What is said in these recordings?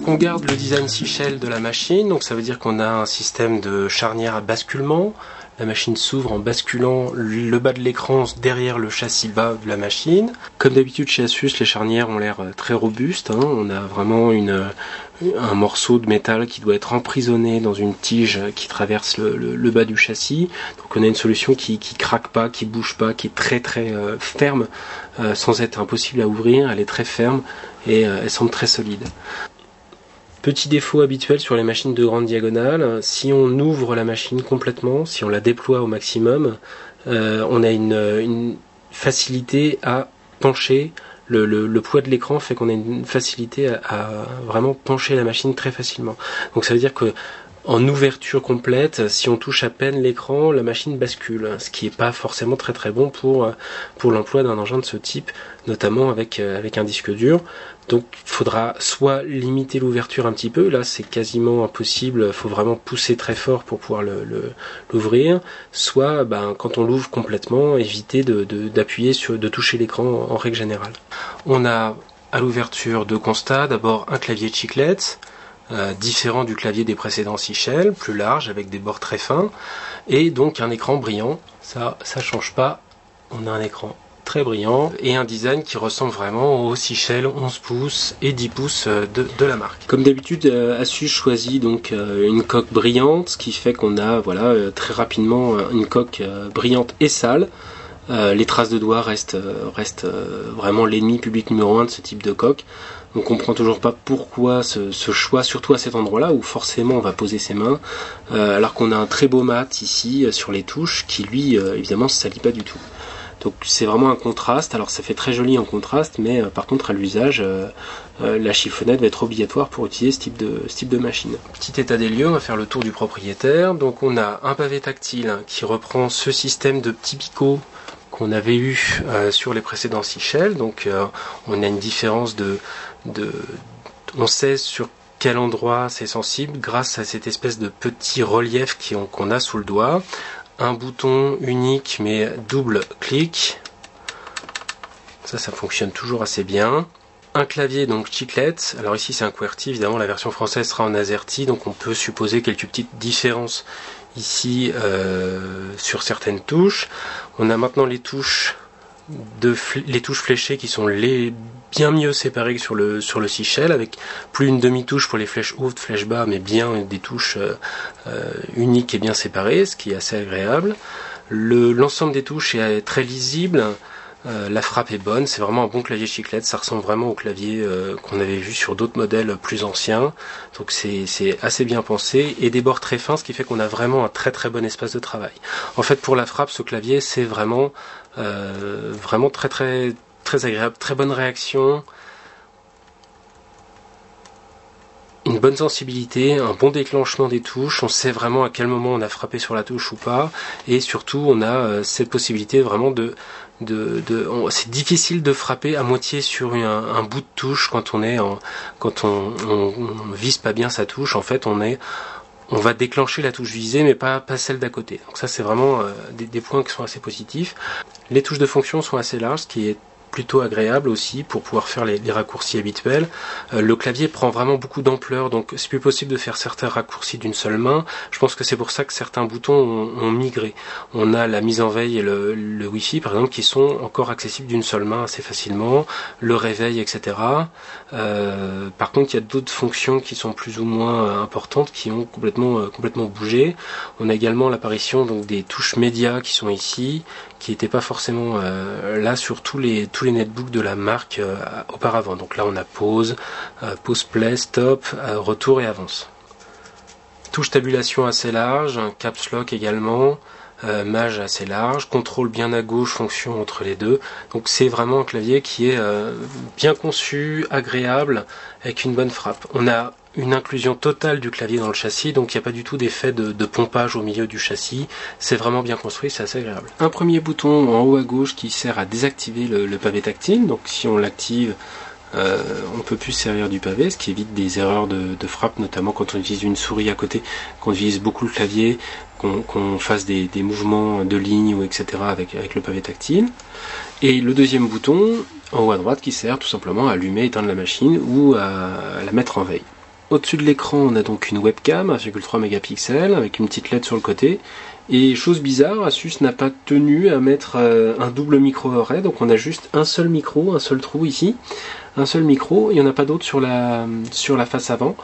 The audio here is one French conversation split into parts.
On garde le design Sichel de la machine, donc ça veut dire qu'on a un système de charnière à basculement. La machine s'ouvre en basculant le bas de l'écran derrière le châssis bas de la machine. Comme d'habitude chez Asus, les charnières ont l'air très robustes. On a vraiment un morceau de métal qui doit être emprisonné dans une tige qui traverse le bas du châssis. Donc on a une solution qui craque pas, qui bouge pas, qui est très ferme, sans être impossible à ouvrir. Elle est très ferme et elle semble très solide. Petit défaut habituel sur les machines de grande diagonale, si on ouvre la machine complètement, si on la déploie au maximum, on a une facilité à pencher. Le poids de l'écran fait qu'on a une facilité à vraiment pencher la machine très facilement. Donc ça veut dire que en ouverture complète, si on touche à peine l'écran, la machine bascule, ce qui n'est pas forcément très bon pour l'emploi d'un engin de ce type, notamment avec un disque dur. Donc il faudra soit limiter l'ouverture un petit peu, là c'est quasiment impossible, il faut vraiment pousser très fort pour pouvoir l'ouvrir, soit quand on l'ouvre complètement, éviter d'appuyer de toucher l'écran en règle générale. On a à l'ouverture deux constats, d'abord un clavier chiclette, différent du clavier des précédents Sichel, plus large avec des bords très fins, et donc un écran brillant, ça change pas, on a un écran très brillant et un design qui ressemble vraiment au Sichel 11 pouces et 10 pouces de la marque. Comme d'habitude, Asus choisit donc une coque brillante, ce qui fait qu'on a très rapidement une coque brillante et sale. Les traces de doigts restent vraiment l'ennemi public numéro 1 de ce type de coque. On comprend toujours pas pourquoi ce choix, surtout à cet endroit-là où forcément on va poser ses mains, alors qu'on a un très beau mat ici sur les touches qui lui évidemment se salit pas du tout. Donc c'est vraiment un contraste, alors ça fait très joli en contraste, mais par contre à l'usage, la chiffonnette va être obligatoire pour utiliser ce type de machine. Petit état des lieux, on va faire le tour du propriétaire. Donc on a un pavé tactile qui reprend ce système de petits picots qu'on avait eu sur les précédents Sichel. Donc on a une différence on sait sur quel endroit c'est sensible grâce à cette espèce de petit relief qu'on a sous le doigt. Un bouton unique mais double clic, ça fonctionne toujours assez bien. Un clavier donc chiclette, alors ici c'est un QWERTY, évidemment la version française sera en AZERTY, donc on peut supposer quelques petites différences ici sur certaines touches. On a maintenant les touches fléchées qui sont bien mieux séparées que sur le Sichel, avec plus une demi-touche pour les flèches hautes, flèches bas, mais bien des touches uniques et bien séparées, ce qui est assez agréable. L'ensemble des touches est très lisible, la frappe est bonne, c'est vraiment un bon clavier chiclette, ça ressemble vraiment au clavier qu'on avait vu sur d'autres modèles plus anciens, donc c'est assez bien pensé, et des bords très fins, ce qui fait qu'on a vraiment un très bon espace de travail. En fait pour la frappe, ce clavier c'est vraiment très agréable, très bonne réaction, une bonne sensibilité, un bon déclenchement des touches, on sait vraiment à quel moment on a frappé sur la touche ou pas, et surtout on a cette possibilité vraiment c'est difficile de frapper à moitié sur un bout de touche quand on vise pas bien sa touche. En fait on va déclencher la touche visée mais pas celle d'à côté. Donc ça c'est vraiment des points qui sont assez positifs. Les touches de fonction sont assez larges, ce qui est plutôt agréable aussi pour pouvoir faire les raccourcis habituels. Le clavier prend vraiment beaucoup d'ampleur, donc c'est plus possible de faire certains raccourcis d'une seule main. Je pense que c'est pour ça que certains boutons ont migré. On a la mise en veille et le Wi-Fi par exemple qui sont encore accessibles d'une seule main assez facilement, le réveil, etc. Par contre il y a d'autres fonctions qui sont plus ou moins importantes qui ont complètement bougé. On a également l'apparition donc des touches médias qui sont ici, qui n'étaient pas forcément là sur tous les netbooks de la marque auparavant. Donc là on a pause, pause play, stop, retour et avance. Touche tabulation assez large, un caps lock également, mage assez large, contrôle bien à gauche, fonction entre les deux. Donc c'est vraiment un clavier qui est bien conçu, agréable, avec une bonne frappe. On a une inclusion totale du clavier dans le châssis, donc il n'y a pas du tout d'effet de pompage au milieu du châssis, c'est vraiment bien construit, c'est assez agréable. Un premier bouton en haut à gauche qui sert à désactiver le pavé tactile, donc si on l'active, on peut plus se servir du pavé, ce qui évite des erreurs de frappe, notamment quand on utilise une souris à côté, qu'on utilise beaucoup le clavier, qu'on fasse des mouvements de ligne ou etc. avec le pavé tactile. Et le deuxième bouton, en haut à droite qui sert tout simplement à allumer et éteindre la machine ou à la mettre en veille. Au-dessus de l'écran, on a donc une webcam 1,3 mégapixels avec une petite LED sur le côté. Et chose bizarre, Asus n'a pas tenu à mettre un double micro oreille, donc on a juste un seul micro, un seul trou ici, un seul micro, il n'y en a pas d'autre sur la face avant.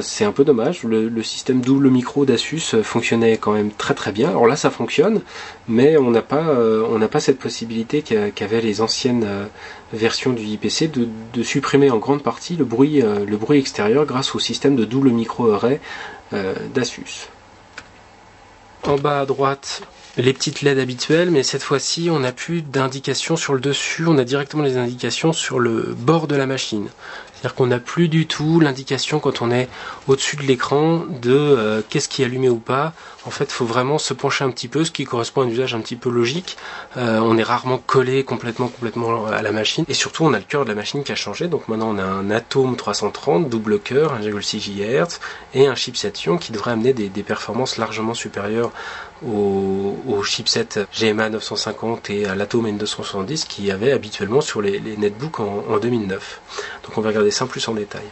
C'est un peu dommage, le système double micro d'Asus fonctionnait quand même très très bien. Alors là ça fonctionne, mais on n'a pas cette possibilité qu'avaient les anciennes versions du IPC de supprimer en grande partie le bruit extérieur grâce au système de double micro array d'Asus. En bas à droite, les petites LED habituelles, mais cette fois-ci on n'a plus d'indications sur le dessus, on a directement les indications sur le bord de la machine. C'est-à-dire qu'on n'a plus du tout l'indication quand on est au-dessus de l'écran de qu'est-ce qui est allumé ou pas. En fait, il faut vraiment se pencher un petit peu, ce qui correspond à un usage un petit peu logique. On est rarement collé complètement à la machine. Et surtout, on a le cœur de la machine qui a changé. Donc maintenant, on a un Atom 330, double cœur, 1,6 GHz et un chipset Ion qui devrait amener des performances largement supérieures au chipset GMA 950 et à l'Atom N270 qu'il y avait habituellement sur les netbooks en 2009. Donc on va regarder ça plus en détail.